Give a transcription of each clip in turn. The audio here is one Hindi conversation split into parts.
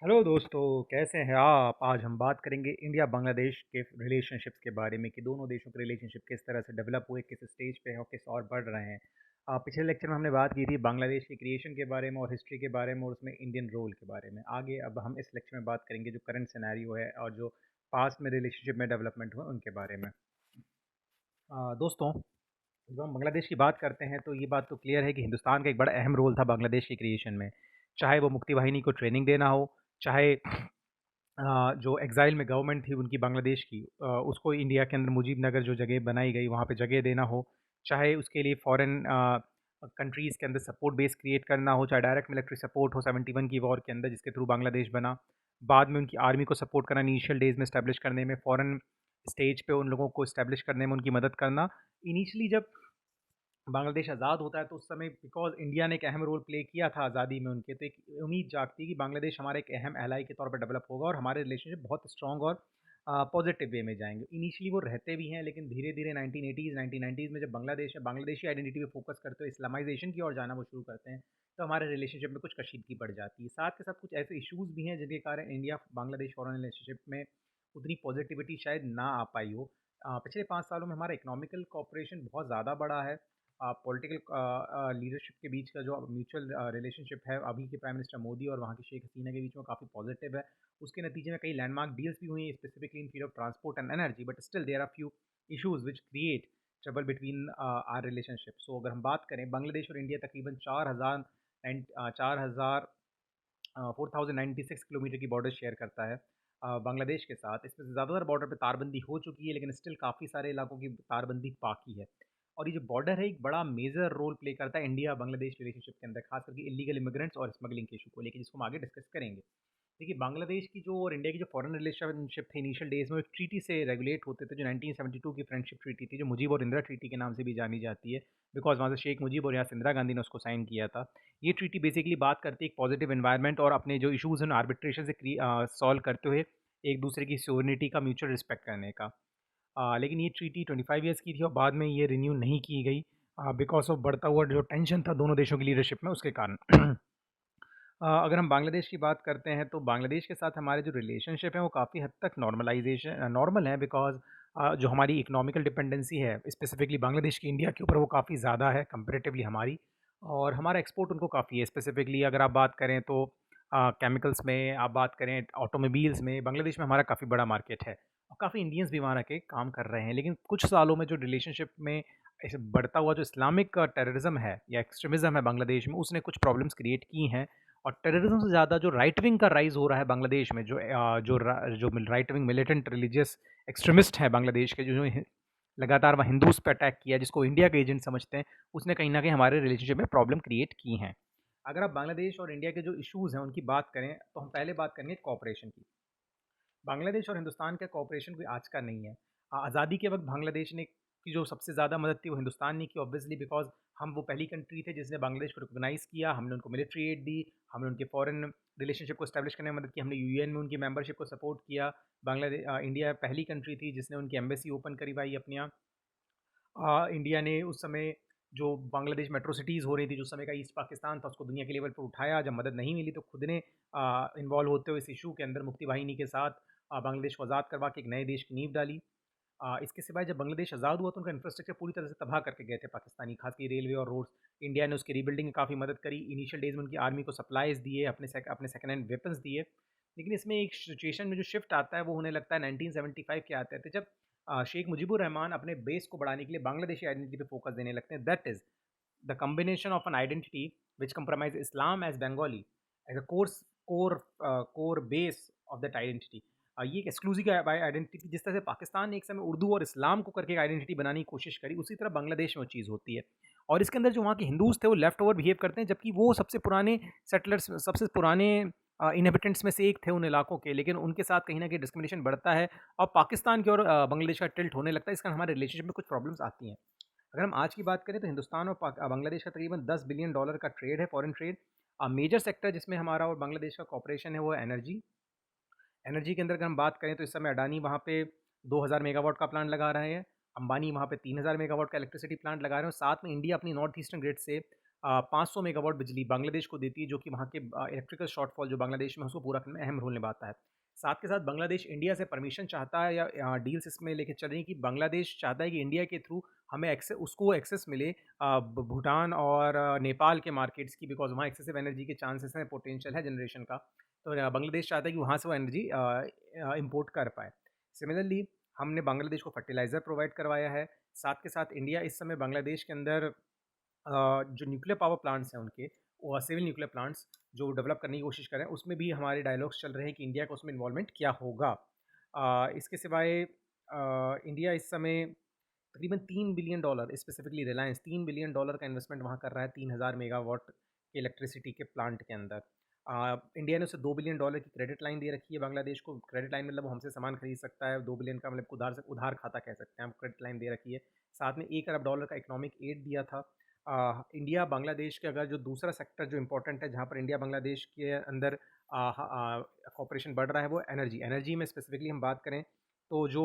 हेलो दोस्तों, कैसे हैं आप? आज हम बात करेंगे इंडिया बांग्लादेश के रिलेशनशिप्स के बारे में कि दोनों देशों के रिलेशनशिप किस तरह से डेवलप हुए, किस स्टेज पे हैं और किस और बढ़ रहे हैं। पिछले लेक्चर में हमने बात की थी बांग्लादेश की क्रिएशन के बारे में और हिस्ट्री के बारे में और उसमें इंडियन रोल के बारे में। आगे अब हम इस लेक्चर में बात करेंगे जो करंट सिनेरियो है और जो पास्ट में रिलेशनशिप में डेवलपमेंट हुआ उनके बारे में। दोस्तों, जब हम बांग्लादेश की बात करते हैं तो ये बात तो क्लियर है कि हिंदुस्तान का एक बड़ा अहम रोल था बांग्लादेश की क्रिएशन में। चाहे वो मुक्ति वाहिनी को ट्रेनिंग देना हो, चाहे जो एग्ज़ाइल में गवर्नमेंट थी उनकी बांग्लादेश की, उसको इंडिया के अंदर मुजीब नगर जो जगह बनाई गई वहाँ पे जगह देना हो, चाहे उसके लिए फॉरेन कंट्रीज़ के अंदर सपोर्ट बेस क्रिएट करना हो, चाहे डायरेक्ट मिलिट्री सपोर्ट हो 71 की वॉर के अंदर जिसके थ्रू बांग्लादेश बना। बाद में उनकी आर्मी को सपोर्ट करना, इनिशियल डेज़ में इस्टेब्लिश करने में, फॉरेन स्टेज पे उन लोगों को इस्टेब्लिश करने में उनकी मदद करना। इनिशियली जब बांग्लादेश आज़ाद होता है तो उस समय बिकॉज़ इंडिया ने एक अहम रोल प्ले किया था आज़ादी में उनके, तो एक उम्मीद जागती है कि बांग्लादेश हमारा एक अहम एलाई के तौर पर डेवलप होगा और हमारे रिलेशनशिप बहुत स्ट्रॉन्ग और पॉजिटिव वे में जाएंगे। इनिशियली वो रहते भी हैं, लेकिन धीरे धीरे 1980s 1990s में जब बांग्लादेश है बांग्लादेशी आइडेंटिटी पे फोकस करते हुए इस्लामाइजेशन की ओर जाना वो शुरू करते हैं, तो हमारे रिलेशनशिप में कुछ कशीदगी बढ़ जाती है। साथ के साथ कुछ ऐसे इशूज़ भी हैं जिनके कारण इंडिया बांग्लादेश फॉरेन रिलेशनशिप में उतनी पॉजिटिविटी शायद ना आ पाई हो। पिछले 5 सालों में हमारा इकोनॉमिकल कॉपरेशन बहुत ज़्यादा बढ़ा है। पॉलिटिकल लीडरशिप के बीच का जो म्यूचुअल रिलेशनशिप है अभी के प्राइम मिनिस्टर मोदी और वहाँ की शेख हसीना के बीच में काफ़ी पॉजिटिव है। उसके नतीजे में कई लैंडमार्क डील्स भी हुई हैं, specifically in field of transport and energy, but still there are few issues which create trouble between our relationship. So अगर हम बात करें बांग्लादेश और इंडिया तकरीबन 4096 किलोमीटर की बॉर्डर शेयर करता है बांग्लादेश के साथ। इसमें से ज़्यादातर बॉर्डर पे तारबंदी हो चुकी है, लेकिन स्टिल काफ़ी सारे इलाकों की तारबंदी बाकी है। और ये जो बॉर्डर है एक बड़ा मेजर रोल प्ले करता है इंडिया बांग्लादेश रिलेशनशिप के अंदर, खास करके इलीगल इमिग्रेंट्स और स्मगलिंग के इशू को लेकर, जिसको हम आगे डिस्कस करेंगे। देखिए, बांग्लादेश की जो और इंडिया की जो फॉरेन रिलेशनशिप थे इनिशियल डेज में, एक ट्रीटी से रेगुलेट होते थे जो 1972 की फ्रेंडशिप ट्रीटी थी, जो मुजीब और इंदिरा ट्रीटी के नाम से भी जानी जाती है, बिकॉज वहाँ से शेख मुजीब और यहाँ से इंदिरा गांधी ने उसको साइन किया था। ये ट्रीटी बेसिकली बात करती है एक पॉजिटिव इन्वायरमेंट और अपने जो इशूज़ हैं आर्बिट्रेशन से सॉल्व करते हुए एक दूसरे की सोवरेनिटी का म्यूचुअल रिस्पेक्ट करने का। लेकिन ये ट्रीटी 25 ईयर्स की थी और बाद में ये रिन्यू नहीं की गई बिकॉज ऑफ बढ़ता हुआ जो टेंशन था दोनों देशों की लीडरशिप में, उसके कारण। अगर हम बांग्लादेश की बात करते हैं तो बांग्लादेश के साथ हमारे जो रिलेशनशिप हैं वो काफ़ी हद तक नॉर्मल है, बिकॉज जो हमारी इकोनॉमिकल डिपेंडेंसी है स्पेसिफिकली बांग्लादेश की इंडिया के ऊपर वो काफ़ी ज़्यादा है कंपेरेटिवली हमारी। और हमारा एक्सपोर्ट उनको काफ़ी है, स्पेसिफिकली अगर आप बात करें तो केमिकल्स में, आप बात करें ऑटोमोबाइल्स में, बांग्लादेश में हमारा काफ़ी बड़ा मार्केट है और काफ़ी इंडियंस भी वहाँ के काम कर रहे हैं। लेकिन कुछ सालों में जो रिलेशनशिप में ऐसे बढ़ता हुआ जो इस्लामिक टेररिज्म है या एक्सट्रीमिज़म है बांग्लादेश में, उसने कुछ प्रॉब्लम्स क्रिएट की हैं। और टेररिज्म से ज़्यादा जो राइट विंग का राइज़ हो रहा है बांग्लादेश में, जो right wing militant religious extremist हैं बांग्लादेश के, जो लगातार वहाँ हिंदूज़ पे अटैक किया, जिसको इंडिया के एजेंट समझते हैं, उसने कहीं न कहीं हमारे रिलेशनशिप में प्रॉब्लम क्रिएट की हैं। अगर आप बांग्लादेश और इंडिया के जो इश्यूज़ हैं उनकी बात करें तो हम पहले बात करेंगे कोऑपरेशन की। बांग्लादेश और हिंदुस्तान का कोऑपरेशन कोई आज का नहीं है। आज़ादी के वक़्त बांग्लादेश ने की जो सबसे ज़्यादा मदद थी वो हिंदुस्तान ने की, ऑब्वियसली बिकॉज़ हम वो पहली कंट्री थे जिसने बांग्लादेश को रिकॉग्नाइज़ किया, हमने उनको मिलिट्री एड दी, हमने उनके फॉरेन रिलेशनशिप को एस्टेब्लिश करने में मदद की, हमने यूएन में उनकी मेंबरशिप को सपोर्ट किया। इंडिया पहली कंट्री थी जिसने उनकी एम्बेसी ओपन करवाई अपने यहाँ। इंडिया ने उस समय जो बांग्लादेश मेट्रो सिटीज़ हो रही थी, जो उस समय का ईस्ट पाकिस्तान था, उसको दुनिया के लेवल पर उठाया। जब मदद नहीं मिली तो खुद ने इन्वॉल्व होते हुए इस इशू के अंदर मुक्ति वाहिनी के साथ बांग्लादेश को आज़ाद करवा के एक नए देश की नींव डाली। इसके सिवाय जब बांग्लादेश आज़ाद हुआ तो उनका इंफ्रास्ट्रक्चर पूरी तरह से तबाह करके गए थे पाकिस्तानी, खासकर रेलवे और रोड्स। इंडिया ने उसकी रीबिल्डिंग में काफ़ी मदद करी। इनिशियल डेज़ में उनकी आर्मी को सप्लाईज़ दिए, अपने सेकेंड हैंड वेपन्स दिए। लेकिन इसमें एक सिचुएशन में जो शिफ्ट आता है वो होने लगता है 1975 के आते-आते, जब शेख मुजीबुर रहमान अपने बेस को बढ़ाने के लिए बांग्लादेशी आइडेंटिटी पे फोकस देने लगते हैं। That is the combination of an identity which compromise Islam as Bengali as a core base of that identity. ये एक एक्सक्लूसिव आइडेंटिटी थी। जिस तरह से पाकिस्तान ने एक समय उर्दू और इस्लाम को करके एक आइडेंटिटी बनाने की कोशिश करी, उसी तरह बांग्लादेश में वो चीज़ होती है। और इसके अंदर जो वहाँ के हिंदूज़ थे वो लेफ्ट ओवर बिहेव करते हैं, जबकि वो सबसे पुराने सेटलर्स, सबसे पुराने इनहेबिटेंट्स में से एक थे उन इलाकों के, लेकिन उनके साथ कहीं न कहीं डिस्क्रिमिनेशन बढ़ता है और पाकिस्तान की ओर बांग्लादेश का टिल्ट होने लगता है। इस कारण हमारे रिलेशनशिप में कुछ प्रॉब्लम्स आती हैं। अगर हम आज की बात करें तो हिंदुस्तान और बांग्लादेश का तकरीबन $10 बिलियन का ट्रेड है, फॉरेन ट्रेड। मेजर सेक्टर जिसमें हमारा और बांग्लादेश का कॉपरेशन है वो है एनर्जी। एनर्जी के अंदर अगर हम बात करें तो इस समय अडानी वहाँ पे 2000 मेगावाट का प्लांट लगा रहे हैं, अंबानी वहाँ पे 3000 मेगावाट का इलेक्ट्रिसिटी प्लांट लगा रहे हैं और साथ में इंडिया अपनी नॉर्थ ईस्टर्न ग्रिड से 500 मेगावाट बिजली बांग्लादेश को देती है, जो कि वहाँ के इलेक्ट्रिकल शॉर्टफॉल जो बांग्लादेश में है, उसको पूरा करने में अहम रोल निभाता है। साथ के साथ बांग्लादेश इंडिया से परमिशन चाहता है या डील्स इसमें लेके चल रही हैं कि बांग्लादेश चाहता है कि इंडिया के थ्रू हमें एक्सेस मिले भूटान और नेपाल के मार्केट्स की, बिकॉज़ वहाँ एक्सेसिव एनर्जी के चांसेस हैं, पोटेंशियल है जनरेशन का। तो बांग्लादेश चाहता है कि वहाँ से वो एनर्जी इम्पोर्ट कर पाए। सिमिलरली हमने बांग्लादेश को फर्टिलाइज़र प्रोवाइड करवाया है। साथ के साथ इंडिया इस समय बांग्लादेश के अंदर जो न्यूक्लियर पावर प्लांट्स हैं उनके, वो सिविल न्यूक्लियर प्लांट्स जो डेवलप करने की कोशिश कर रहे हैं, उसमें भी हमारे डायलॉग्स चल रहे हैं कि इंडिया का उसमें इन्वॉल्वमेंट क्या होगा। इसके सिवाय इंडिया इस समय तकरीबन $3 बिलियन, स्पेसिफिकली रिलायंस $3 बिलियन का इन्वेस्टमेंट वहाँ कर रहा है 3000 मेगावाट के इलेक्ट्रिसिटी के प्लांट के अंदर। इंडिया ने उसे $2 बिलियन की क्रेडिट लाइन दे रखी है बांग्लादेश को। क्रेडिट लाइन मतलब वो हमसे सामान खरीद सकता है, 2 बिलियन का मतलब उधार खाता कह सकते हैं, हम क्रेडिट लाइन दे रखी है। साथ में $1 अरब का इकोनॉमिक एड दिया था। इंडिया बांग्लादेश के अगर जो दूसरा सेक्टर जो इम्पोर्टेंट है, जहाँ पर इंडिया बांग्लादेश के अंदर कॉपरेशन बढ़ रहा है, वो एनर्जी में स्पेसिफिकली हम बात करें तो जो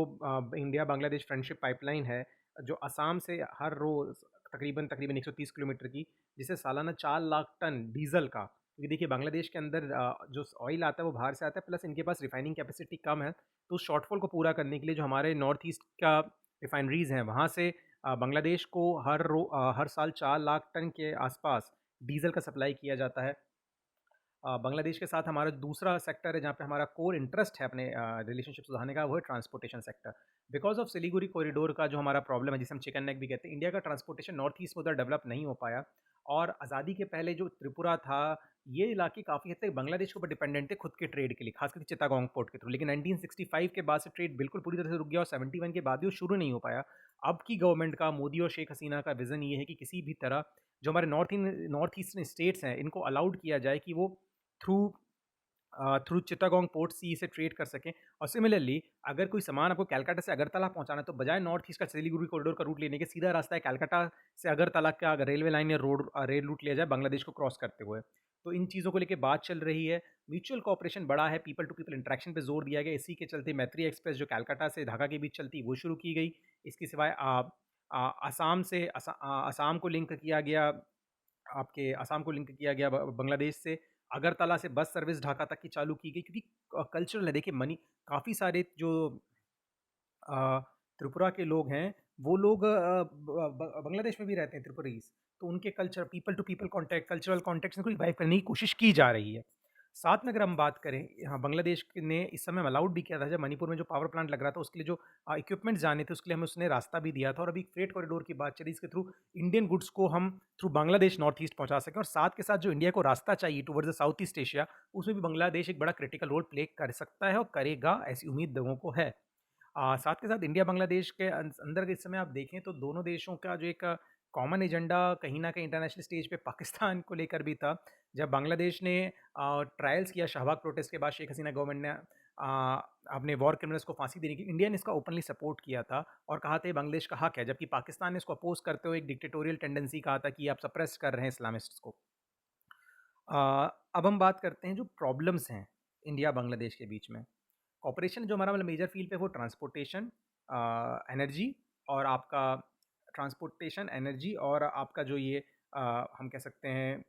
इंडिया बांग्लादेश फ्रेंडशिप पाइपलाइन है, जो असम से हर रोज़ तकरीबन तकरीबन 130 किलोमीटर की, जिसे सालाना 4 लाख टन डीजल का, क्योंकि देखिए बांग्लादेश के अंदर जो ऑयल आता है वो बाहर से आता है, प्लस इनके पास रिफाइनिंग कैपेसिटी कम है, तो उस शॉर्टफॉल को पूरा करने के लिए जो हमारे नॉर्थ ईस्ट का रिफाइनरीज़ हैं, वहाँ से बांग्लादेश को हर साल 4 लाख टन के आसपास डीज़ल का सप्लाई किया जाता है। बांग्लादेश के साथ हमारा दूसरा सेक्टर है जहाँ पे हमारा कोर इंटरेस्ट है अपने रिलेशनशिप सुधारने का, वो है transportation sector. Because of Siliguri corridor का जो हमारा प्रॉब्लम है, जिसे हम चिकन नेक भी कहते हैं, इंडिया का ट्रांसपोर्टेशन नॉर्थ ईस्ट में उधर डेवलप नहीं हो पाया। और आज़ादी के पहले जो त्रिपुरा था, ये इलाके काफ़ी हद तक बांग्लादेश के ऊपर डिपेंडेंट थे खुद के ट्रेड के लिए, खास करके चिटागोंग पोर्ट के थ्रू। लेकिन 1965 के बाद से ट्रेड बिल्कुल पूरी तरह से रुक गया और 71 के बाद भी वो शुरू नहीं हो पाया। अब की गवर्नमेंट का, मोदी और शेख हसीना का विज़न ये है कि किसी भी तरह जो हमारे नॉर्थ ईस्टर्न स्टेट्स हैं, इनको अलाउड किया जाए कि वो थ्रू चिटागोंग पोर्ट सी से ट्रेड कर सकें। और सिमिलरली अगर कोई सामान आपको कलकत्ता से अगरतला पहुंचाना है, तो बजाय नॉर्थ ईस्ट का सिलीगुड़ी कॉरिडोर का रूट लेने के, सीधा रास्ता है कलकत्ता से अगरतला का रेलवे लाइन या रेल रूट लिया जाए बांग्लादेश को क्रॉस करते हुए। तो इन चीज़ों को लेकर बात चल रही है। म्यूचुअल कॉपरेशन बड़ा है, पीपल टू पीपल इंटरेक्शन पे जोर दिया गया। इसी के चलते मैत्री एक्सप्रेस जो कलकत्ता से ढाका के बीच चलती, वो शुरू की गई। इसके सिवाय असम को लिंक किया गया, आपके असम को लिंक किया गया बांग्लादेश से। अगरतला से बस सर्विस ढाका तक की चालू की गई, क्योंकि कल्चरल है। देखिए काफ़ी सारे जो त्रिपुरा के लोग हैं, वो लोग बांग्लादेश में भी रहते हैं, त्रिपुरीज। तो उनके culture, people to people contact, cultural contact को रिवाइव करने की कोशिश की जा रही है। साथ में अगर हम बात करें, यहाँ बांग्लादेश ने इस समय अलाउड भी किया था, जब मणिपुर में जो पावर प्लांट लग रहा था, उसके लिए जो इक्विपमेंट्स जाने थे, उसके लिए हमें उसने रास्ता भी दिया था। और अभी फ्रेट कॉरिडोर की बात चली, इसके थ्रू इंडियन गुड्स को हम थ्रू बांग्लादेश नॉर्थ ईस्ट पहुंचा सकें। और साथ के साथ जो इंडिया को रास्ता चाहिए towards the south east Asia, उसमें भी बांग्लादेश एक बड़ा क्रिटिकल रोल प्ले कर सकता है और करेगा, ऐसी उम्मीद लोगों को है। साथ के साथ इंडिया बांग्लादेश के अंदर इस समय आप देखें तो दोनों देशों का जो एक कॉमन एजेंडा कहीं ना कहीं इंटरनेशनल स्टेज पे पाकिस्तान को लेकर भी था। जब बांग्लादेश ने ट्रायल्स किया शाहबाग प्रोटेस्ट के बाद, शेख हसीना गवर्नमेंट ने अपने वॉर क्रिमिनल्स को फांसी देने की, इंडिया ने इसका ओपनली सपोर्ट किया था और कहा था ये बांग्लादेश का हक है। जबकि पाकिस्तान ने इसको अपोज करते हुए एक डिक्टेटोरियल टेंडेंसी कहा था कि आप सप्रेस कर रहे हैं इस्लामिस्ट्स को। अब हम बात करते हैं जो प्रॉब्लम्स हैं इंडिया बांग्लादेश के बीच में। कॉपरेशन जो हमारा मतलब मेजर फील्ड पे, वो ट्रांसपोर्टेशन, एनर्जी और आपका ट्रांसपोर्टेशन, एनर्जी और आपका जो ये हम कह सकते हैं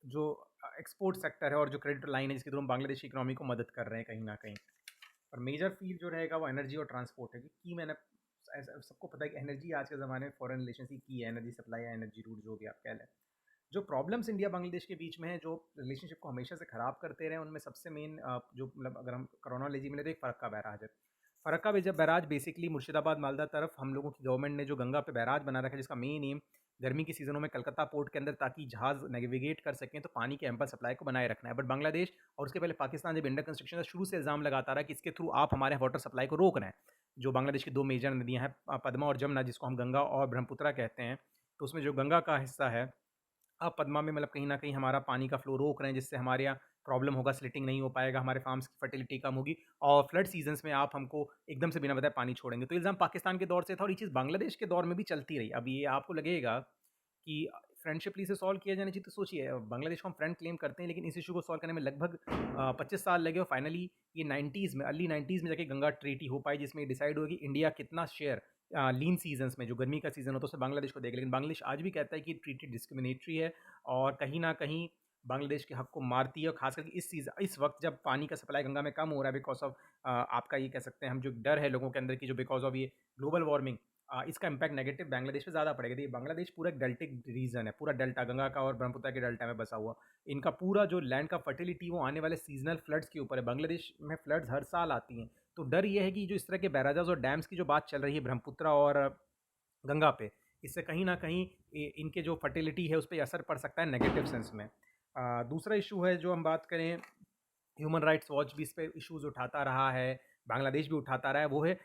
जो एक्सपोर्ट सेक्टर है और जो क्रेडिट लाइन है, जिसके थ्रू हम बांग्लादेश की इकोनॉमी को मदद कर रहे हैं कहीं ना कहीं। और मेजर फील्ड जो रहेगा वो एनर्जी और ट्रांसपोर्ट है, क्योंकि मैंने सबको पता है कि एनर्जी आज के ज़माने में फॉरेन रिलेशन की है, एनर्जी सप्लाई या एनर्जी रूट जो भी आप कह लें। जो प्रॉब्लम्स इंडिया बांग्लादेश के बीच में है, जो रिलेशनशिप को हमेशा से ख़राब करते रहे, उनमें सबसे मेन जो मतलब अगर हम क्रोनोलॉजी में ले तो एक फ़रक्का बैराज है। फ़रक्का बैराज बेसिकली मुर्शिदाबाद मालदा तरफ हम लोगों की गवर्नमेंट ने जो गंगा पे बैराज बना रखा है, जिसका मेन एम गर्मी की सीज़नों में कलकत्ता पोर्ट के अंदर, ताकि जहाज़ नेविगेट कर सकें, तो पानी के एम्पल सप्लाई को बनाए रखना है। बट बांग्लादेश और उसके पहले पाकिस्तान जब अंडर कंस्ट्रक्शन था, शुरू से इल्ज़ाम लगाता रहा कि इसके थ्रू आप हमारे वाटर सप्लाई को रोक रहे हैं। जो बांग्लादेश की दो मेजर नदियाँ हैं, पद्मा और जमुना, जिसको हम गंगा और ब्रह्मपुत्रा कहते हैं, तो उसमें जो गंगा का हिस्सा है, आप पद्मा में मतलब कहीं ना कहीं हमारा पानी का फ्लो रोक रहे हैं, जिससे हमारे यहाँ प्रॉब्लम होगा, स्लिटिंग नहीं हो पाएगा, हमारे फार्म्स की फर्टिलिटी कम होगी और फ्लड सीजन्स में आप हमको एकदम से बिना बताए पानी छोड़ेंगे। तो इल्ज़ाम पाकिस्तान के दौर से था और ये चीज़ बांग्लादेश के दौर में भी चलती रही। अब ये आपको लगेगा कि फ्रेंडशिपली से सॉल्व किया जाना चाहिए, तो सोचिए बांग्लादेश को हम फ्रेंड क्लेम करते हैं, लेकिन इस इशू को सॉल्व करने में लगभग 25 साल लगे और फाइनली ये 90s में, अर्ली 90s में जाके गंगा ट्रीटी हो पाई, जिसमें डिसाइड हुआ कि इंडिया कितना शेयर लीन सीजन्स में जो गर्मी का सीज़न होता है उसमें बांग्लादेश को देगा, लेकिन बांग्लादेश आज भी कहता है कि ट्रीटेड डिस्क्रिमिनेटरी है और कहीं न कहीं बांग्लादेश के हक को मारती है, और ख़ास करके इस वक्त जब पानी का सप्लाई गंगा में कम हो रहा है बिकॉज़ ऑफ आपका ये कह सकते हैं हम, जो डर है लोगों के अंदर की जो बिकॉज़ ऑफ ये ग्लोबल वार्मिंग, इसका इम्पैक्ट नेगेटिव बांग्लादेश पे ज़्यादा पड़ेगा। देखिए बांग्लादेश पूरा एक डेल्टिक रीजन है, पूरा डेल्टा गंगा का और ब्रह्मपुत्र के डेल्टा में बसा हुआ। इनका पूरा जो लैंड का फर्टिलिटी वो आने वाले सीजनल फ्लड्स के ऊपर है। बांग्लादेश में फ्लड्स हर साल आती हैं, तो डर ये है कि जो इस तरह के बैराजेस और डैम्स की जो बात चल रही है ब्रह्मपुत्र और गंगा पे, इससे कहीं ना कहीं इनके जो फर्टिलिटी है उस पर असर पड़ सकता है नेगेटिव सेंस में। दूसरा इशू है जो हम बात करें, ह्यूमन राइट्स वॉच भी इस पे इश्यूज उठाता रहा है, बांग्लादेश भी उठाता रहा है, वो है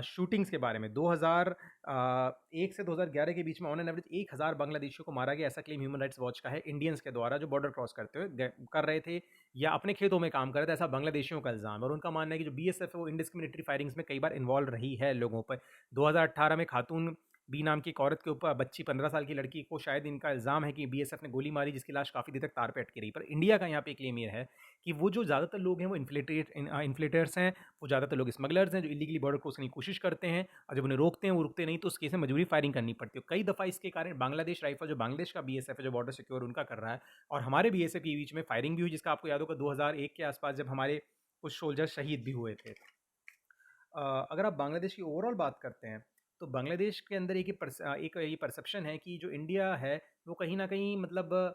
शूटिंग्स के बारे में। 2001 से 2011 के बीच में ऑन एन एवरेज 1000 बांग्लादेशियों को मारा गया, ऐसा क्लेम ह्यूमन राइट्स वॉच का है, इंडियंस के द्वारा जो बॉर्डर क्रॉस करते हुए कर रहे थे या अपने खेतों में काम कर रहे थे, ऐसा बांग्लादेशियों का इल्ज़ाम है। और उनका मानना है कि जो बीएसएफ है वो इंडिस्क्रिमिनेटरी फायरिंग्स में कई बार इन्वॉल्व रही है लोगों पर। 2018 में खातून बी नाम की एक औरत के ऊपर, बच्ची 15 साल की लड़की को शायद इनका इल्ज़ाम है कि बीएसएफ ने गोली मारी, जिसकी लाश काफ़ी देर तक तार पे अटकी रही। पर इंडिया का यहाँ पे क्लेम ये है कि वो जो ज़्यादातर लोग हैं वो इन्फ्लेटर्स हैं, वो ज़्यादातर लोग स्मगलर्स हैं जो इलीगली बॉर्डर क्रॉस करने की कोशिश करते हैं, और जब उन्हें रोकते हैं वो रुकते नहीं, तो उस केस में मजबूरी फायरिंग करनी पड़ती है। कई दफ़ा इसके कारण बांग्लादेश राइफल, जो बांग्लादेश का बीएसएफ है जो बॉर्डर सिक्योर उनका कर रहा है, और हमारे बीएसएफ के बीच में फायरिंग भी हुई, जिसका आपको याद होगा 2001 के आसपास जब हमारे कुछ सोल्जर शहीद भी हुए थे। अगर आप बांग्लादेश की ओवरऑल बात करते हैं, तो बांग्लादेश के अंदर एक ये परसेप्शन है कि जो इंडिया है वो कहीं न कहीं मतलब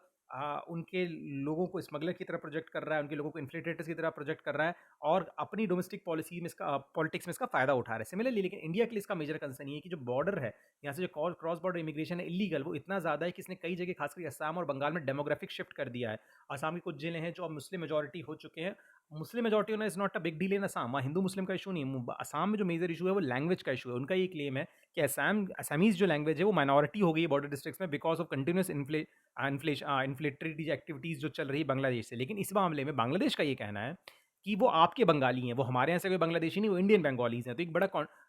उनके लोगों को स्मगलर की तरह प्रोजेक्ट कर रहा है, उनके लोगों को इन्फ्लेटेटर्स की तरह प्रोजेक्ट कर रहा है, और अपनी डोमेस्टिक पॉलिसी में इसका पॉलिटिक्स में इसका फ़ायदा उठा रहा है। सिमिलरली लेकिन इंडिया के लिए इसका मेजर कंसर्न ये है कि जो बॉर्डर है, यहाँ से जो क्रॉस बॉर्डर इमिग्रेशन है इलीगल, वो इतना ज़्यादा है कि इसने कई जगह खासकर असम और बंगाल में डेमोग्राफिक शिफ्ट कर दिया है। असम की कुछ जिले हैं जो अब मुस्लिम मेजॉरिटी हो चुके हैं। मुस्लिम मेजॉरिटी होना is not a big deal in Assam, वहाँ हिंदू मुस्लिम का इशू नहीं है। असम में जो मेजर इशू है वो लैंग्वेज का इशू है। उनका ये क्लेम है कि असमीज़ जो लैंग्वेज है वो माइनॉरिटी हो गई है बॉर्डर डिस्ट्रिक्ट्स में बिकॉज ऑफ कंटिन्यूस इन्फ्लेटरी एक्टिविटीज़ जो चल रही है बांग्लादेश से। लेकिन इस मामले में बांग्लादेश का ये कहना है कि वो आपके बंगाली हैं, वो हमारे यहाँ से कोई बांग्लादेशी नहीं, वो इंडियन बंगालीज हैं। तो एक बड़ा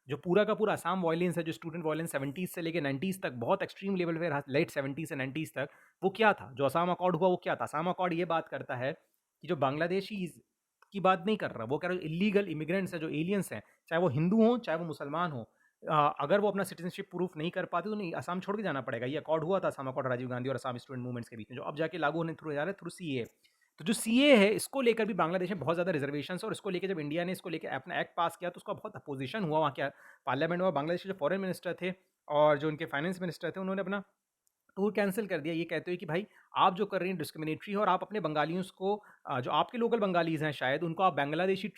जो पूरा का पूरा असम वायलेंस है, जो स्टूडेंट वायलेंस 70s से लेकर 90s तक बहुत एक्सट्रीम लेवल पे रहा, लेट 70s से 90s तक, वो क्या था? जो असम अकॉर्ड हुआ वो क्या था? असम अकॉर्ड ये बात करता है कि जो बांग्लादेशी की बात नहीं कर रहा, वो कह रहा है इलीगल इमिग्रेंट्स हैं, जो एलियंस हैं, चाहे वो हिंदू हों चाहे वो मुसलमान हों, अगर वो अपना सिटीजनशिप प्रूफ नहीं कर पाते तो नहीं, असम छोड़ के जाना पड़ेगा। ये अकॉर्ड हुआ था, असम अकॉर्ड राजीव गांधी और असम स्टूडेंट मूवमेंट्स के बीच में, जो अब जाके लागू होने थ्रू जा रहा है थ्रू सीए। तो जो सीए है इसको लेकर भी बांग्लादेश में बहुत ज़्यादा रिजर्वेशन, और इसको लेकर जब इंडिया ने इसको लेकर अपना एक्ट पास किया तो उसका बहुत अपोजिशन हुआ वहाँ के पार्लियामेंट में। बांग्लादेश के जो फॉरेन मिनिस्टर थे और जो उनके फाइनेंस मिनिस्टर थे, उन्होंने अपना टूर कैंसिल कर दिया, ये कहते हुए कि भाई आप जो कर रही हैं डिस्क्रिमिनेटरी है, और आप अपने बंगालियों को जो आपके लोकल बंगालीज हैं शायद उनको आप बांग्लादेशी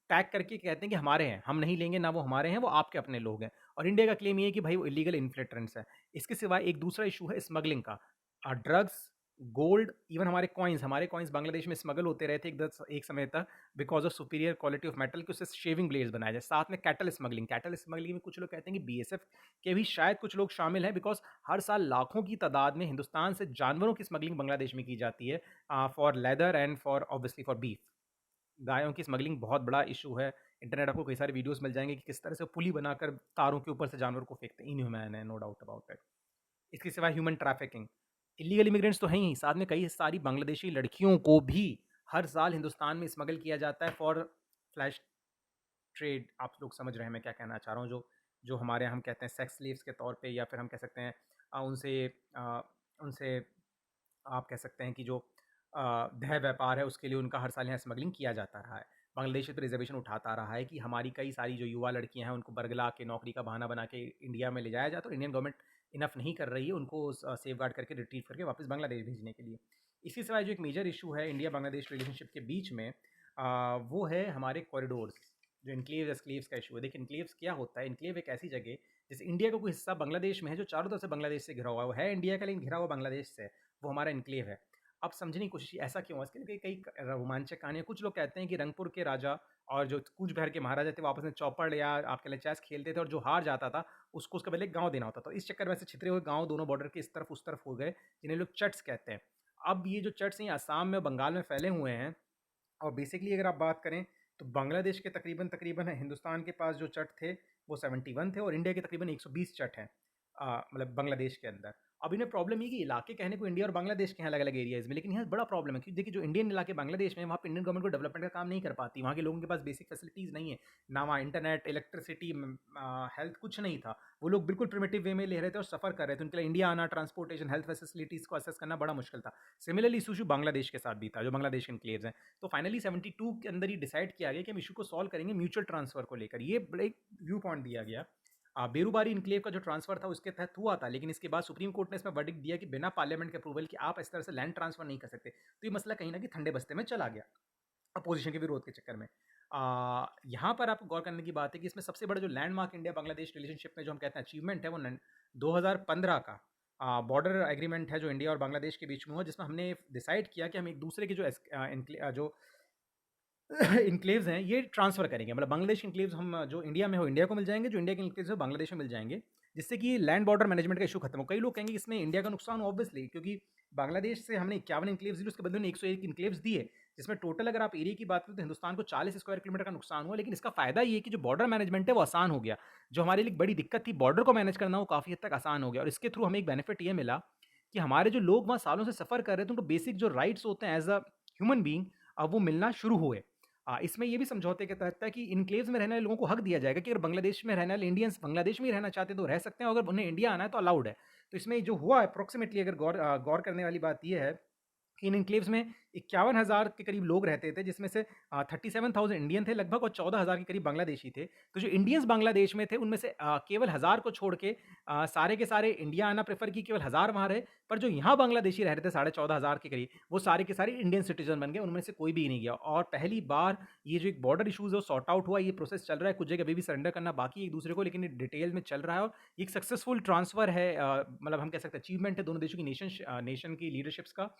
टैग करके कहते हैं कि हमारे हैं, हम नहीं लेंगे, ना वो हमारे हैं, वो आपके अपने लोग हैं। और इंडिया का क्लेम ये है कि भाई वो इलीगल इन्फ्लेट्रेंट्स है। इसके सिवाय एक दूसरा इशू है स्मगलिंग का, ड्रग्स, गोल्ड, इवन हमारे कॉइन्स बांग्लादेश में स्मगल होते रहे थे एक समय तक because of superior quality of metal, कि उससे शेविंग ब्लेड्स बनाए जाए। साथ में कैटल स्मगलिंग में कुछ लोग कहते हैं कि बीएसएफ के भी शायद कुछ लोग शामिल हैं, बिकॉज हर साल लाखों की तादाद में हिंदुस्तान से जानवरों की स्मगलिंग बांग्लादेश में की जाती है, for leather and for obviously for beef. गायों की स्मगलिंग बहुत बड़ा इशू है। इंटरनेट आपको कई सारे वीडियोस मिल जाएंगे कि किस तरह से पुली बनाकर तारों के ऊपर से जानवर को फेंकते हैं। इनह्यूमैन है, नो डाउट अबाउट इट। इसके सिवा ह्यूमन ट्रैफिकिंग, इलीगल इमिग्रेंट्स तो हैं ही, साथ में कई सारी बांग्लादेशी लड़कियों को भी हर साल हिंदुस्तान में स्मगल किया जाता है फॉर फ्लैश ट्रेड। आप लोग समझ रहे हैं मैं क्या कहना चाह रहा हूँ। जो जो हमारे यहाँ हम कहते हैं सेक्स स्लेव्स के तौर पे, या फिर हम कह सकते हैं उनसे उनसे आप कह सकते हैं कि जो देह व्यापार है उसके लिए उनका हर साल यहाँ स्मगलिंग किया जाता रहा है। बांग्लादेश तो रिजर्वेशन उठाता रहा है कि हमारी कई सारी जो युवा लड़कियां हैं उनको बरगला के नौकरी का बहाना बना के इंडिया में ले जाया जाता है, और इंडियन गवर्नमेंट इनफ नहीं कर रही है उनको सेफ गार्ड करके रिट्रीव करके वापस बांग्लादेश भेजने के लिए। इसी सिवाय जो एक मेजर इशू है इंडिया बांग्लादेश रिलेशनशिप के बीच में, वो है हमारे कॉरिडोर्स, जो इनक्लेव्स एस्क्लेव्स का इशू है। देखिए इनक्लेव्स क्या होता है, इनक्लेव एक ऐसी जगह जैसे इंडिया का कोई हिस्सा बांग्लादेश में है जो चारों तरफ से बांग्लादेश से घिरा हुआ है, वो है इंडिया का लेकिन घिरा हुआ बांग्लादेश से, वो हमारा इनक्लेव है। अब समझने की कोशिश ऐसा क्यों है, इसके लिए कई रोमांचक कहानियाँ। कुछ लोग कहते हैं कि रंगपुर के राजा और जो कूच बिहार के महाराजा थे वो आपस में चौपड़ या आपके लिए चेस खेलते थे, और जो हार जाता था उसको उसका पहले एक गाँव देना होता था। इस चक्कर में से छितरे हुए गाँव दोनों बॉर्डर के इस तरफ उस तरफ हो गए, जिन्हें लोग चट्स कहते हैं। अब ये जो चट्स हैं आसाम में बंगाल में फैले हुए हैं, और बेसिकली अगर आप बात करें तो बांग्लादेश के तकरीबन तकरीबन है, हिंदुस्तान के पास जो चट थे वो 71 थे, और इंडिया के तकरीबन 120 चट हैं, मतलब बांग्लादेश के अंदर। अब इन्हें प्रॉब्लम ये कि इलाके कहने को इंडिया और बांग्लादेश के हैं अलग-अलग एरियाज़ में, लेकिन यहाँ बड़ा प्रॉब्लम है, क्योंकि देखिए जो इंडियन इलाके बांग्लादेश में हैं, वहाँ पे इंडियन गवर्नमेंट को डेवलपमेंट का काम नहीं कर पाती। वहाँ के लोगों के पास बेसिक फैसिलिटीज़ नहीं है, ना वहाँ इंटरनेट, इलेक्ट्रिसिटी, हेल्थ कुछ नहीं था। वो लोग बिल्कुल प्रिमिटिव वे में ले रहे थे और सफ़र कर रहे थे। उनके लिए इंडिया आना, ट्रांसपोर्टेशन, हेल्थ फैसिलिटीज़ को एक्सेस करना बड़ा मुश्किल था। सिमिलरली इस इशू बांग्लादेश के साथ भी था, जो बांग्लादेश के एन्क्लेव्स हैं। तो फाइनली 72 के अंदर ही डिसाइड किया गया कि हम इशू को सॉल्व करेंगे म्यूचुअल ट्रांसफ़र को लेकर। ये बड़ा एक व्यू पॉइंट दिया गया। बेरूबारी इनक्लेव का जो ट्रांसफर था उसके तहत हुआ था, लेकिन इसके बाद सुप्रीम कोर्ट ने इसमें वर्डिक्ट दिया कि बिना पार्लियामेंट के अप्रूवल के आप इस तरह से लैंड ट्रांसफर नहीं कर सकते। तो ये मसला कहीं ना कहीं ठंडे बस्ते में चला गया अपोजिशन के विरोध के चक्कर में। यहाँ पर आपको गौर करने की बात है कि इसमें सबसे बड़ा जो लैंडमार्क इंडिया बांग्लादेश रिलेशनशिप में जो हम कहते हैं अचीवमेंट है, वो 2015 का बॉर्डर एग्रीमेंट है जो इंडिया और बांग्लादेश के बीच में हुआ, जिसमें हमने डिसाइड किया कि हम एक दूसरे के जो इनक्लेव्स हैं ये ट्रांसफ़र करेंगे, मतलब बांग्लादेश इनक्लेव्स हम जो इंडिया में हो इंडिया को मिल जाएंगे, जो इंडिया के इनक्लेव्स हो बांग्लादेश में मिल जाएंगे, जिससे कि लैंड बॉर्डर मैनेजमेंट का इशू खत्म हो। कई लोग कहेंगे इसमें इंडिया का नुकसान ऑब्वियसली, क्योंकि बांग्लादेश से हमने 51 इनक्लेव्स दिए, उसके बदले में 101 इनक्लेव्स दिए, जिसमें टोटल अगर आप एरिया की बात करें तो हिंदुस्तान को 40 स्क्वायर किलोमीटर का नुकसान हुआ। लेकिन इसका फ़ायदा ये है कि जो बॉर्डर मैनेजमेंट है वो आसान हो गया। जो हमारे लिए बड़ी दिक्कत थी बॉर्डर को मैनेज करना, वो काफ़ी हद तक आसान हो गया, और इसके थ्रू हमें एक बेनिफिट ये मिला कि हमारे जो लोग वहाँ सालों से सफ़र कर रहे थे उनको बेसिक जो राइट्स होते हैं एज अ ह्यूमन बींग, वो मिलना शुरू हुए। इसमें ये भी समझौते के तहत है कि इनक्लेव्स में रहने वाले लोगों को हक दिया जाएगा कि अगर बांग्लादेश में रहने वाले इंडियंस बांग्लादेश में ही रहना चाहते हैं तो रह सकते हैं, अगर उन्हें इंडिया आना है तो अलाउड है। तो इसमें जो हुआ अप्रोक्सीमेटली, अगर गौर करने वाली बात यह है कि इन इनक्लेव्स में 51,000 के करीब लोग रहते थे, जिसमें से 37,000 इंडियन थे लगभग, और 14,000 के करीब बांग्लादेशी थे। तो जो इंडियंस बांग्लादेश में थे उनमें से केवल 1,000 को छोड़ के सारे के सारे इंडिया आना प्रेफर की, केवल 1,000 वहाँ रहे। पर जो यहाँ बांग्लादेशी रह रहे थे 14,500 के करीब, वो सारे के सारे इंडियन सिटीजन बन गए, उनमें से कोई भी नहीं गया। और पहली बार ये जो एक बॉर्डर इशूज़ है वो सॉर्ट आउट हुआ। ये प्रोसेस चल रहा है, कुछ जगह अभी भी सरेंडर करना बाकी है एक दूसरे को, लेकिन ये डिटेल में चल रहा है और एक सक्सेसफुल ट्रांसफ़र है, मतलब हम कह सकते हैं अचीवमेंट है दोनों देशों की नेशन की लीडरशिप्स का।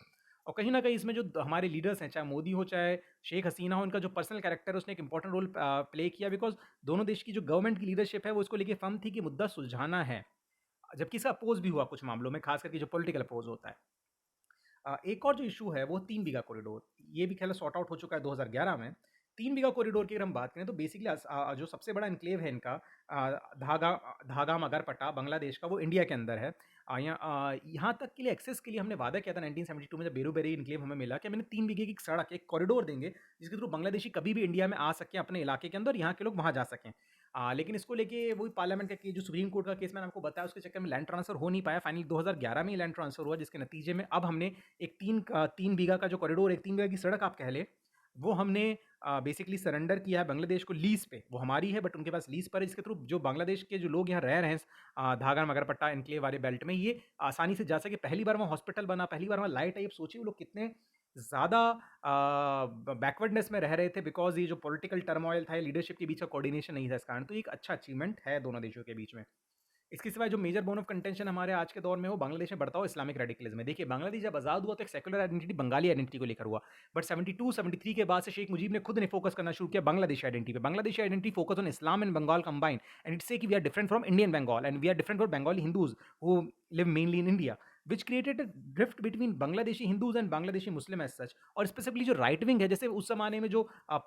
और कहीं न कहीं इसमें जो हमारे लीडर्स हैं, चाहे मोदी हो, चाहे शेख हसीना हो, उनका जो पर्सनल कैरेक्टर है उसने एक इंपॉर्टेंट रोल प्ले किया, बिकॉज़ दोनों देश की जो गवर्नमेंट की लीडरशिप है वो इसको लेके फर्म थी कि मुद्दा सुलझाना है। जबकि इसका अपोज़ भी हुआ कुछ मामलों में, ख़ास करके जो पॉलिटिकल अपोज़ होता है। एक और जो इश्यू है वो 3 बीघा कॉरिडोर, ये भी ख़ैर सॉर्ट आउट हो चुका है 2011 में। 3 बीघा कॉरिडोर की अगर हम बात करें तो बेसिकली जो सबसे बड़ा एन्क्लेव है इनका, धागा मगरपट्टा बांग्लादेश का, वो इंडिया के अंदर है। यहाँ तक के लिए एक्सेस के लिए हमने वादा किया था 1972 में, जब बेरूबेरी एन्क्लेव हमें मिला, कि हमें 3 बीघे की एक सड़क, एक कॉरिडोर देंगे जिसके थ्रू बांग्लादेशी कभी भी इंडिया में आ सकें अपने इलाके के अंदर, यहाँ के लोग वहाँ जा सकें। लेकिन इसको लेके वही पार्लियामेंट का केस, जो सुप्रीम कोर्ट का केस मैंने आपको बताया, उसके चक्कर में लैंड ट्रांसफर हो नहीं पाया। फाइनली 2011 में ही लैंड ट्रांसफर हुआ, जिसके नतीजे में अब हमने एक 3 बीघा का जो कॉरिडोर, एक 3 बीघा की सड़क आप कह लें, वो हमने बेसिकली सरेंडर किया है बांग्लादेश को लीज़ पे। वो हमारी है बट उनके पास लीज़ पर है, जिसके थ्रू जो बांग्लादेश के जो लोग यहाँ रह रहे हैं धागा मगरपट्टा एन्क्लेव वाले बेल्ट में, ये आसानी से जा सके। पहली बार वहाँ हॉस्पिटल बना, पहली बार वहाँ लाइट आई। अब सोचिए वो लोग कितने ज़्यादा बैकवर्डनेस में रह रहे थे, बिकॉज़ ये जो पॉलिटिकल टर्मॉइल था, लीडरशिप के बीच का कोऑर्डिनेशन नहीं था इस कारण। तो एक अच्छा अचीवमेंट है दोनों देशों के बीच में। इसके सिवाय जो मेजर बोन ऑफ कंटेंशन हमारे आज के दौर में हो बांग्लादेश में बढ़ता हो इस्लामिक रेडिकलिज्म में। देखिए बांग्लादेश जब आज़ाद हुआ तो एक सेकुलर आइडेंटिटी, बंगाली आइडेंटिटी को लेकर हुआ, बट 72-73 के बाद से शेख मुजीब ने खुद ने फोकस करना शुरू किया बांग्लादेशी आइडेंटिटी पे। Bangladeshi identity focus on Islam and Bengal combine, and it say that we are different from Indian Bengal and we are different from Bengali Hindus who live mainly in India, which created a drift between Bangladeshi Hindus and Bangladeshi Muslim as such। और स्पेसिफिकली जो राइट विंग है, जैसे उस जमाने में जो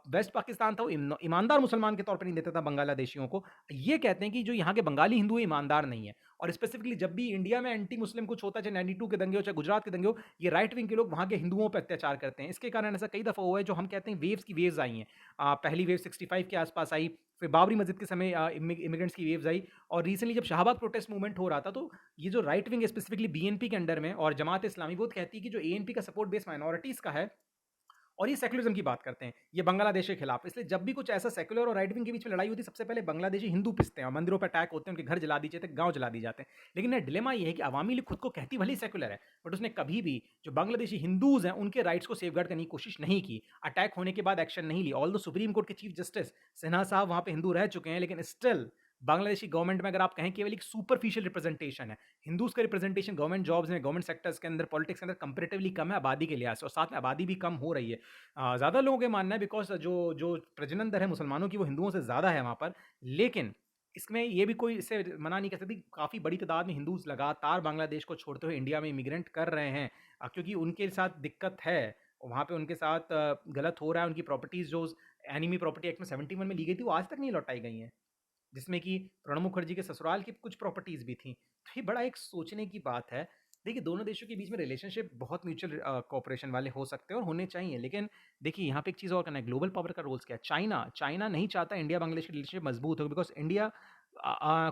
वेस्ट पाकिस्तान था वो ईमानदार मुसलमान के तौर पर नहीं देता था बांग्लादेशियों को, ये कहते हैं कि जो यहाँ के बंगाली हिंदू ईमानदार नहीं है। और स्पेसिफिकली जब भी इंडिया में एंटी मुस्लिम कुछ होता है, चाहे 92 के दंगे हो, चाहे गुजरात के दंगे हो, ये राइट विंग के लोग वहाँ के हिंदुओं पर अत्याचार करते हैं। इसके कारण ऐसा कई दफ़ा हुआ है, जो हम कहते हैं वेव्स की वेव्स आई हैं। पहली वेव 65 के आसपास आई, फिर बाबरी मस्जिद के समय इमिग्रेंट्स की वेव्स आई, और रिसेंटली जब शाहबाग प्रोटेस्ट मूवमेंट हो रहा था, तो ये जो राइट विंग स्पेसिफिकली बीएनपी के अंडर में और जमात इस्लामी, वो कहती है कि जो एएनपी का सपोर्ट बेस माइनॉरिटीज़ का है, और ये सेकुलरिज्म की बात करते हैं, ये बांग्लादेश के खिलाफ। इसलिए जब भी कुछ ऐसा सेकुलर और राइट विंग के बीच में लड़ाई होती है, सबसे पहले बांग्लादेशी हिंदू पिसते हैं और मंदिरों पर अटैक होते हैं, उनके घर जला दिए जाते हैं, गांव जला दिए जाते हैं। लेकिन डिलेमा ये है कि अवामी लीग खुद को कहती भले सेकुलर है, बट उसने कभी भी जो बांग्लादेशी हिंदूज हैं उनके राइट्स को सेफगार्ड करने की कोशिश नहीं की। अटैक होने के बाद एक्शन नहीं ली। ऑल द सुप्रीम कोर्ट के चीफ जस्टिस सिन्हा साहब वहाँ पे हिंदू रह चुके हैं, लेकिन स्टिल बांग्लादेशी गवर्नमेंट में अगर आप कहें केवल एक सुपरफिशियल रिप्रेजेंटेशन है। हिंदूज का रिप्रेजेंटेशन गवर्नमेंट जॉब्स में, गवर्नमेंट सेक्टर्स के अंदर, पॉलिटिक्स के अंदर कंपेरेटिवली कम है आबादी के लिहाज से, और साथ में आबादी भी कम हो रही है। ज़्यादा लोगों का मानना है बिकॉज जो जो प्रजनन दर है मुसलमानों की वो हिंदुओं से ज़्यादा है वहाँ पर। लेकिन इसमें ये भी कोई इससे मना नहीं कर सकती, काफ़ी बड़ी तादाद में हिंदूज लगातार बांग्लादेश को छोड़ते हुए इंडिया में इमिग्रेंट कर रहे हैं, क्योंकि उनके साथ दिक्कत है। वहाँ पे उनके साथ गलत हो रहा है। उनकी प्रॉपर्टीज़ जो एनिमी प्रॉपर्टी एक्ट में 71 में ली गई थी, वो आज तक नहीं लौटाई गई हैं, जिसमें कि प्रणब मुखर्जी के ससुराल की कुछ प्रॉपर्टीज़ भी थी। तो ये बड़ा एक सोचने की बात है देखिए, दोनों देशों के बीच में रिलेशनशिप बहुत म्यूचुअल कोऑपरेशन वाले हो सकते हैं और होने चाहिए। लेकिन देखिए, यहाँ पे एक चीज़ और करना है, ग्लोबल पावर का रोल्स क्या है? चाइना चाइना नहीं चाहता इंडिया बांग्लादेश की रिलेशनशिप मजबूत हो, बिकॉज़ इंडिया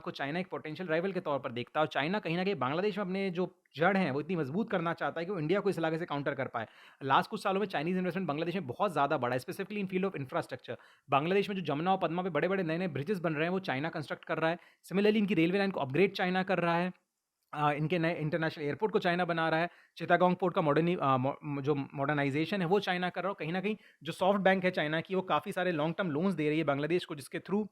को चाइना एक पोटेंशियल राइवल के तौर पर देखता है और चाइना कहीं न कहीं बांग्लादेश में अपने जो जड़ हैं, वो इतनी मजबूत करना चाहता है कि वो इंडिया को इस इलाके से काउंटर कर पाए। लास्ट कुछ सालों में चाइनीज़ इन्वेस्टमेंट बांग्लादेश में बहुत ज़्यादा बढ़ा है, specifically in field of infrastructure. Bangladesh में जो जमुना और पद्मा पे बड़े-बड़े नए-नए ब्रिजेस बन रहे हैं, वो चाइना कंस्ट्रक्ट कर रहा है। सिमिलरली इनकी रेलवे लाइन को अपग्रेड चाइना कर रहा है। इनके नए इंटरनेशनल एयरपोर्ट को चाइना बना रहा है। चिटागोंग पोर्ट का जो मॉडर्नाइज़ेशन है वो चाइना कर रहा है और कहीं न कहीं जो सॉफ्ट बैंक है चाइना की वो काफ़ी सारे लॉन्ग टर्म लोन्स दे रही है बांग्लादेश को, जिसके थ्रू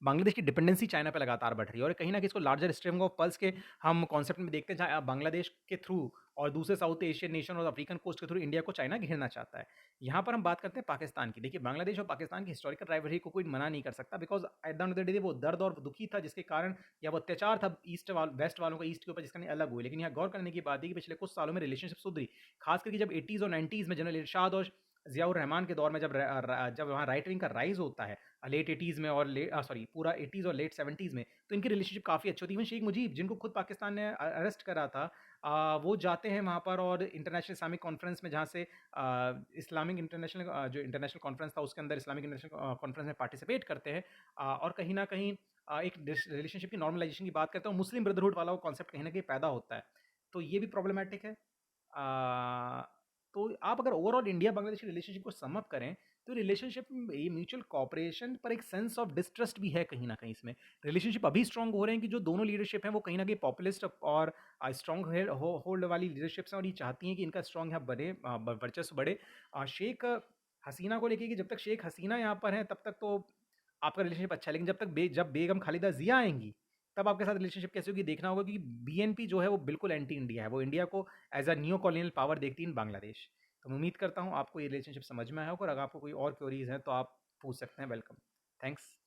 बांग्लादेश की डिपेंडेंसी चाइना पे लगातार बढ़ रही है और कहीं न कहीं इसको लार्जर स्ट्रिंग ऑफ पल्स के हम कॉन्सेप्ट में देखते हैं, जहाँ बांग्लादेश के थ्रू और दूसरे साउथ एशियन नेशन और अफ्रीकन कोस्ट के थ्रू इंडिया को चाइना घेरना चाहता है। यहाँ पर हम बात करते हैं पाकिस्तान की। देखिए, बांग्लादेश और पाकिस्तान की हिस्टोरिकल राइवलरी को कोई मना नहीं कर सकता, because at the end of the day वो दर्द और दुखी था, जिसके कारण या वो अत्याचार था वेस्ट वालों का ईस्ट के ऊपर, जिसके कारण अलग हुए। लेकिन यहाँ गौर करने की बात है कि पिछले कुछ सालों में रिलेशनशिप सुधरी। खास करके जब 80s और 90s में जनरल इरशाद और ज़ियाउर रहमान के दौर में जब वहाँ राइट विंग का राइज़ होता है, लेट 80s में और पूरा 80s और लेट 70s में, तो इनकी रिलेशनशिप काफ़ी अच्छी होती है। इवन शेख मुजीब, जिनको खुद पाकिस्तान ने अरेस्ट करा था, वो जाते हैं वहाँ पर और इंटरनेशनल इस्लामिक कॉन्फ्रेंस में, जहाँ से इस्लामिक इंटरनेशनल जो इंटरनेशनल कॉन्फ्रेंस था उसके अंदर इस्लामिक इंटरनेशनल कॉन्फ्रेंस में पार्टिसिपेट करते हैं, और कहीं न कहीं एक रिलेशनशिप की नॉर्मलाइजेशन की बात करते हैं और मुस्लिम ब्रदरहुड वाला वो कॉन्सेप्ट कहीं न कहीं पैदा होता है। तो ये भी प्रॉब्लमैटिक है। अ, तो आप अगर ओवरऑल इंडिया बांग्लादेश की रिलेशनशिप को सम अप करें, तो रिलेशनशिप में ये म्यूचुअल कॉपरेशन पर एक सेंस ऑफ डिस्ट्रस्ट भी है कहीं न कहीं इसमें। रिलेशनशिप अभी स्ट्रॉन्ग हो रहे हैं कि जो दोनों लीडरशिप हैं वो कहीं न कहीं पॉपुलिस्ट और स्ट्रॉन्ग होल्ड वाली लीडरशिप्स हैं और ये चाहती हैं कि इनका स्ट्रॉन्ग यहाँ बढ़े, वर्चस्व बढ़े। शेख हसीना को लेके कि जब तक शेख हसीना यहाँ पर हैं तब तक तो आपका रिलेशनशिप अच्छा है, लेकिन जब बेगम खालिदा ज़िया आएँगी, तब आपके साथ रिलेशनशिप कैसे होगी देखना होगा, क्योंकि बीएनपी जो है वो बिल्कुल एंटी इंडिया है। वो इंडिया को एज़ अ न्यो कॉलोनियल पावर देखती है इन बांग्लादेश। तो मैं उम्मीद करता हूँ आपको ये रिलेशनशिप समझ में आया होगा और अगर आपको कोई और क्वेरीज़ हैं तो आप पूछ सकते हैं। वेलकम। थैंक्स।